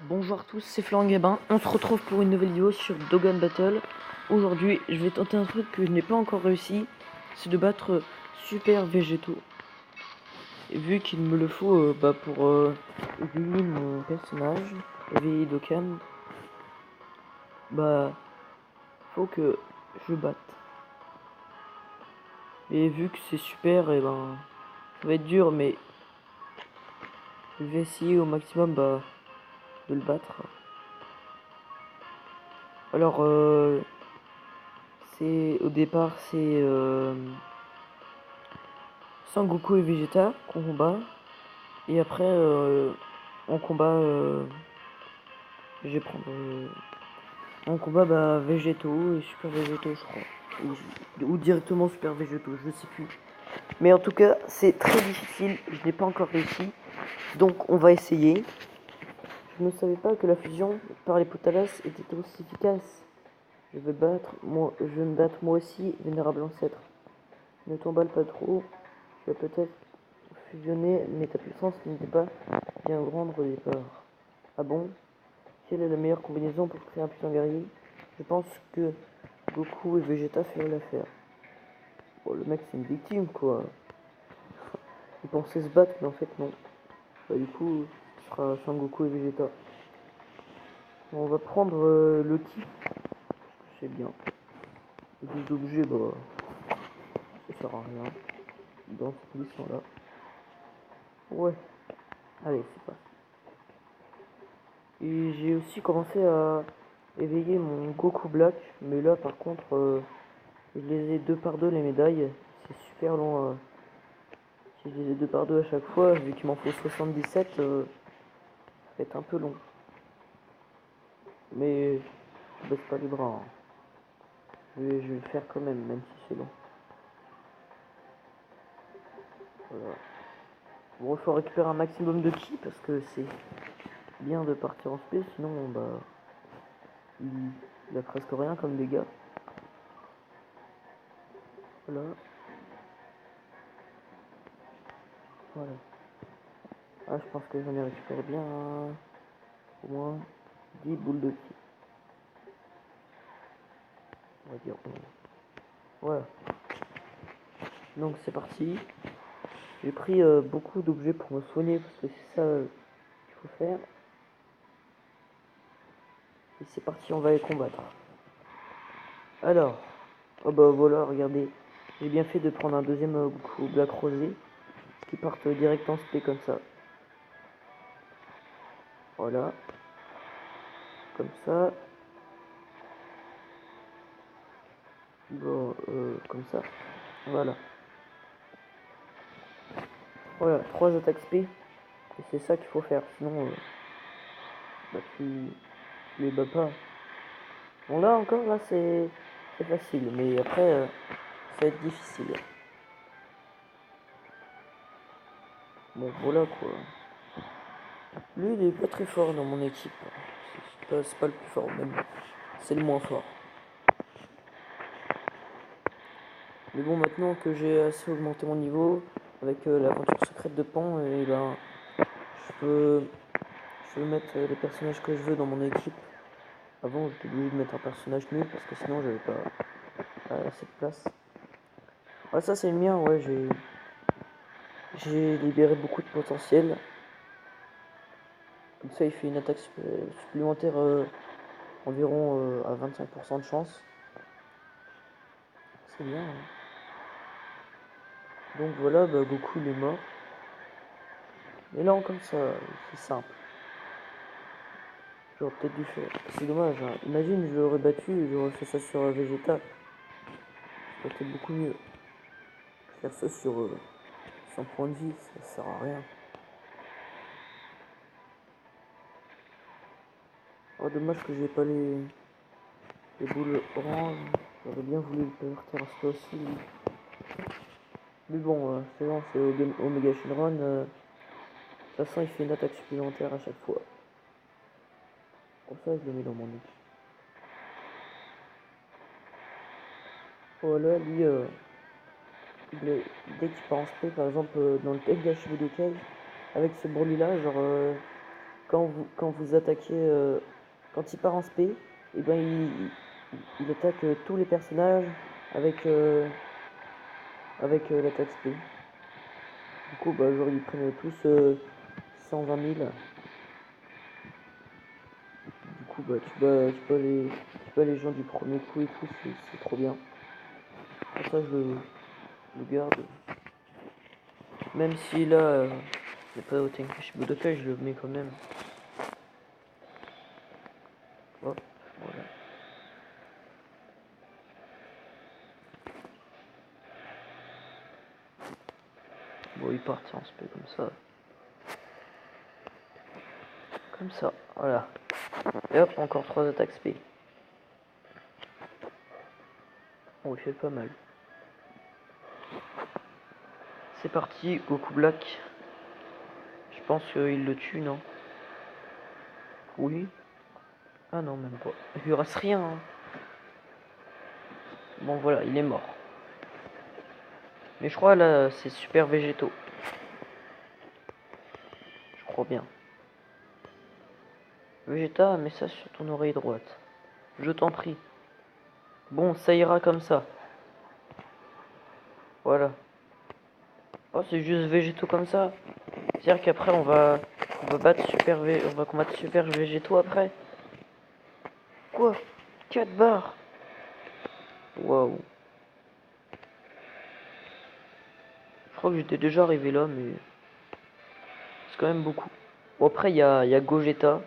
Bonjour à tous, c'est Florent Gabin. On se retrouve pour une nouvelle vidéo sur Dogan Battle. Aujourd'hui, je vais tenter un truc que je n'ai pas encore réussi, c'est de battre Super Végétaux. Et vu qu'il me le faut pour éveiller mon personnage, éveiller Dokkan, faut que je batte. Et vu que c'est super, et ça va être dur, mais je vais essayer au maximum de le battre. Alors, au départ, c'est Sangoku et Vegeta qu'on combat. Et après, on combat. Je vais prendre. On combat Végétaux et Super Végétaux, je crois. Ou directement Super Végétaux, je sais plus. Mais en tout cas, c'est très difficile. Je n'ai pas encore réussi. Donc, on va essayer. Je ne savais pas que la fusion par les Potalas était aussi efficace. Je vais me battre moi aussi, vénérable ancêtre. Ne t'emballe pas trop. Tu vas peut-être fusionner, mais ta puissance n'était pas bien grande au départ. Ah bon? Quelle est la meilleure combinaison pour créer un puissant guerrier? Je pense que Goku et Vegeta feraient l'affaire. Bon, le mec c'est une victime quoi. Il pensait se battre, mais en fait non. Du coup, ce sera Sangoku et Vegeta. On va prendre le ki. C'est bien. Les objets, ça sert à rien. Dans cette mission là. Ouais. Allez, c'est parti. Et j'ai aussi commencé à éveiller mon Goku Black. Mais là par contre, je les ai deux par deux les médailles. C'est super long. Si je les ai deux par deux à chaque fois, vu qu'il m'en faut 77, ça va être un peu long. Mais je baisse pas les bras. Hein. Je vais le faire quand même si c'est long. Voilà. Bon, il faut récupérer un maximum de ki parce que c'est bien de partir en space, sinon il a presque rien comme dégâts. Voilà. Voilà. Ah, je pense que j'en ai récupéré bien au moins 10 boules de ki. On va dire 11. Voilà. Donc c'est parti. J'ai pris beaucoup d'objets pour me soigner parce que c'est ça qu'il faut faire. Et c'est parti, on va les combattre. Alors, oh bah voilà, regardez. J'ai bien fait de prendre un deuxième Goku Black Rosé. Qui partent direct en spé comme ça. Voilà. Comme ça. Bon, comme ça. Voilà. Voilà, 3 attaques spé. Et c'est ça qu'il faut faire. Sinon, tu les bats pas. Bon là encore, là c'est facile. Mais après, ça va être difficile. Bon, voilà quoi. Lui, il est pas très fort dans mon équipe. C'est pas le plus fort, même. C'est le moins fort. Mais bon, maintenant que j'ai assez augmenté mon niveau, avec l'aventure secrète de Pan, et je peux, mettre les personnages que je veux dans mon équipe. Avant, j'étais obligé de mettre un personnage nul, parce que sinon, j'avais pas assez de place. Ah, ça, c'est le mien, ouais, j'ai libéré beaucoup de potentiel. Comme ça, il fait une attaque supplémentaire environ à 25% de chance. C'est bien. Hein. Donc voilà, Goku il est mort. Mais là encore ça, c'est simple. J'aurais peut-être dû faire. C'est dommage, hein. Imagine je l'aurais battu et j'aurais fait ça sur Vegeta. Ça aurait été beaucoup mieux. Faire ça sur 100 points de vie, ça sert à rien. Oh dommage que j'ai pas les boules orange. J'aurais bien voulu le partir en aussi. Mais bon, c'est bon, c'est Omega Shenron. De toute façon, il fait une attaque supplémentaire à chaque fois. Pour ça, je le mets dans mon équipe. Voilà, lui, dès qu'il part en spray, par exemple, dans le Tengashibudokai, avec ce Broly là, genre, quand vous attaquez, quand il part en spé, et ben il attaque tous les personnages avec, l'attaque spé. Du coup, bah, genre, ils prennent tous 120 000. Du coup, bah, tu bats les gens du premier coup et tout, c'est trop bien. Pour ça, je le garde. Même si là, il n'y a pas autant que chez Budokai, je le mets quand même. Hop, voilà. Bon, il part en spé comme ça. Comme ça, voilà. Et hop, encore 3 attaques spé. On il fait pas mal. C'est parti, Goku Black. Je pense qu'il le tue, non? Oui. Ah non, même pas. Il lui reste rien. Hein. Bon, voilà, il est mort. Mais je crois là, c'est super végétaux. Je crois bien. Vegeta, un message sur ton oreille droite. Je t'en prie. Bon, ça ira comme ça. Voilà. Oh, c'est juste végétaux comme ça. C'est-à-dire qu'après, on va battre on va combattre super végétaux après. Quoi? 4 barres. Waouh. Je crois que j'étais déjà arrivé là, mais c'est quand même beaucoup. Bon, après, il y a Gogeta.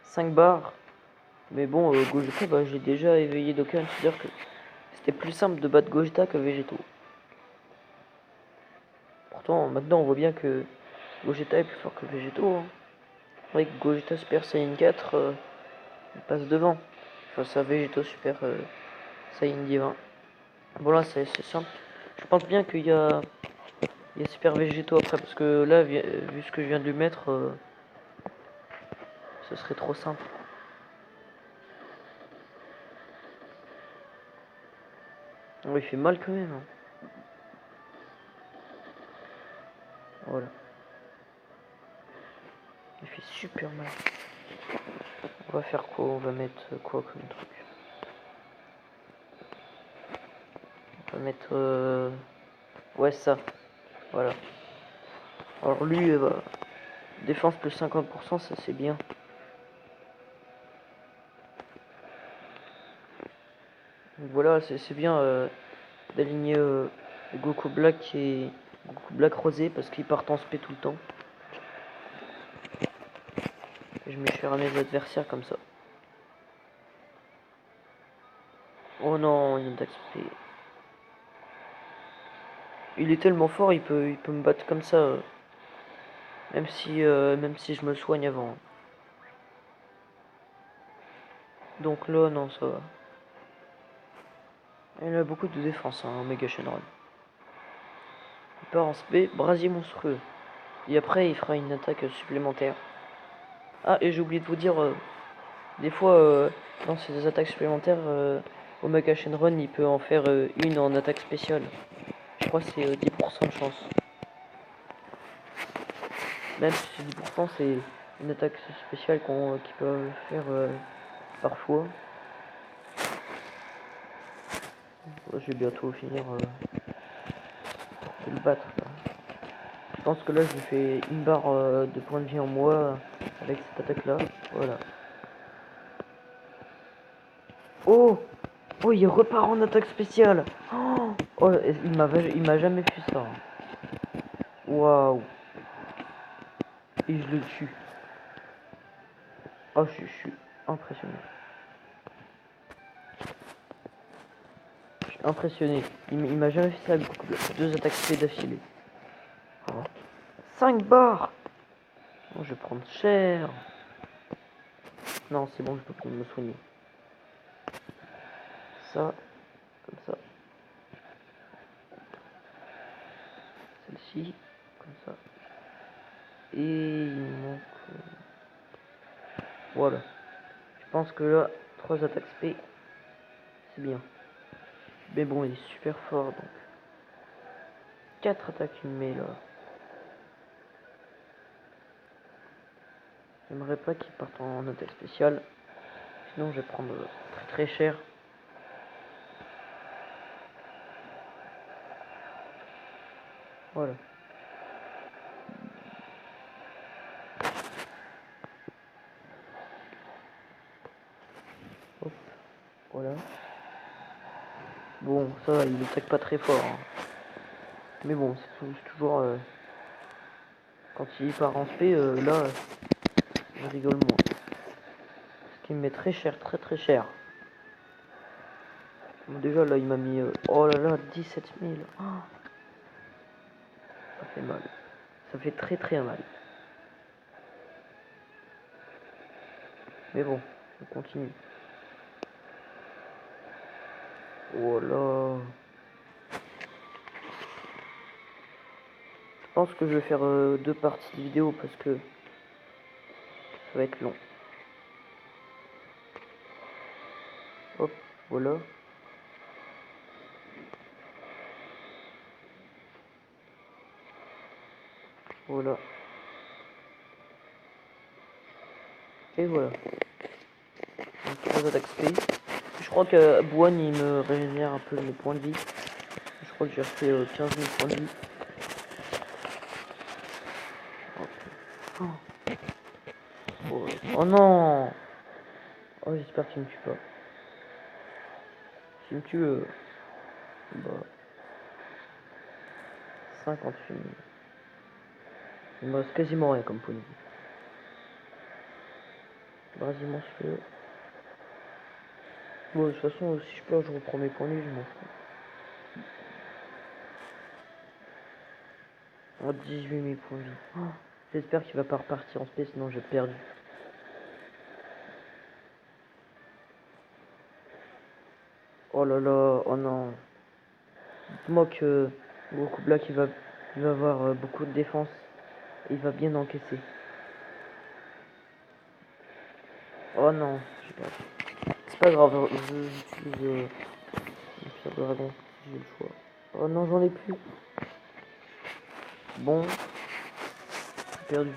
5 barres. Mais bon, Gogeta, bah, j'ai déjà éveillé Dokkan. C'est-à-dire que c'était plus simple de battre Gogeta que Végétaux. Pourtant, maintenant, on voit bien que Gogeta est plus fort que Végétaux. Hein. C'est vrai que Gogeta Super Saiyan 4 il passe devant. Face à Végétaux Super Saiyan Divin. Bon, là, c'est simple. Je pense bien il y a Super Végétaux après. Parce que là, vu ce que je viens de lui mettre, ce serait trop simple. Oh, il fait mal quand même. Hein. Voilà. Il fait super mal. On va faire quoi? On va mettre quoi comme truc? On va mettre... Ouais, ça. Voilà. Alors lui, bah, défense plus 50%, ça c'est bien. Donc voilà, c'est bien d'aligner Goku Black et Goku Black Rosé parce qu'ils partent en spé tout le temps. Et je mets cher à mes adversaires comme ça. Oh non, il y a une attaque spé. Il est tellement fort, il peut me battre comme ça. Même si je me soigne avant. Donc là, non, ça va. Il a beaucoup de défense, hein, Mega Shenron. Il part en spé, brasier monstrueux. Et après, il fera une attaque supplémentaire. Ah, et j'ai oublié de vous dire, des fois, dans ces attaques supplémentaires, Omega Shenron, il peut en faire une en attaque spéciale. Je crois que c'est 10% de chance. Même si c'est 10%, c'est une attaque spéciale qu'ils peuvent faire parfois. Je vais bientôt finir de le battre. Là. Je pense que là, je lui fais une barre de points de vie en moins avec cette attaque-là. Voilà. Oh! Oh, il repart en attaque spéciale! Oh, il m'a jamais fait ça. Waouh! Et je le tue. Oh, je suis impressionné. Je suis impressionné. Il m'a jamais fait ça avec deux attaques spé d'affilée. Oh. 5 barres! Oh, je vais prendre cher. Non, c'est bon, je peux prendre me soigner. Ça, comme ça. Celle-ci, comme ça. Et il me manque... Voilà. Je pense que là, 3 attaques spé, c'est bien. Mais bon, il est super fort, donc. 4 attaques il me met là. J'aimerais pas qu'il parte en hôtel spécial. Sinon, je vais prendre très très cher. Voilà. Hop, voilà. Bon, ça va, il attaque pas très fort. Hein. Mais bon, c'est toujours... quand il part en spé, là, je rigole moins. Ce qui me met très cher, très très cher. Bon, déjà, là, il m'a mis... oh là là, 17 000. Oh, ça fait mal. Ça fait très très mal. Mais bon, on continue. Oh là. Je pense que je vais faire 2 parties de vidéo parce que ça va être long. Hop, voilà. Voilà. Et voilà. Donc 3 attaques spé. Je crois que Boine il me régénère un peu mes points de vie. Je crois que j'ai refait 15 000 points de vie. Oh, oh, oh non. Oh, j'espère qu'il me tue pas. S'il me tue, bah, 58 000. Il me reste quasiment rien comme point de vie. Vas-y, monsieur. Bon, de toute façon, si je perds, je reprends mes points de vie, je m'en fous. Oh, 18 000 points de vie. Oh, j'espère qu'il va pas repartir en space, sinon j'ai perdu. Oh là là, oh non. Dites-moi que Goku Black il va avoir beaucoup de défense et il va bien encaisser. Oh non, j'ai perdu. C'est pas grave, j'utilise le pierre de dragon si j'ai le choix. Oh non, j'en ai plus. Bon, j'ai perdu.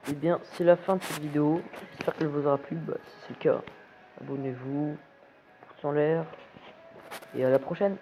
Et bien, c'est la fin de cette vidéo. J'espère qu'elle vous aura plu. Bah, si c'est le cas, abonnez-vous, pouce en l'air, et à la prochaine.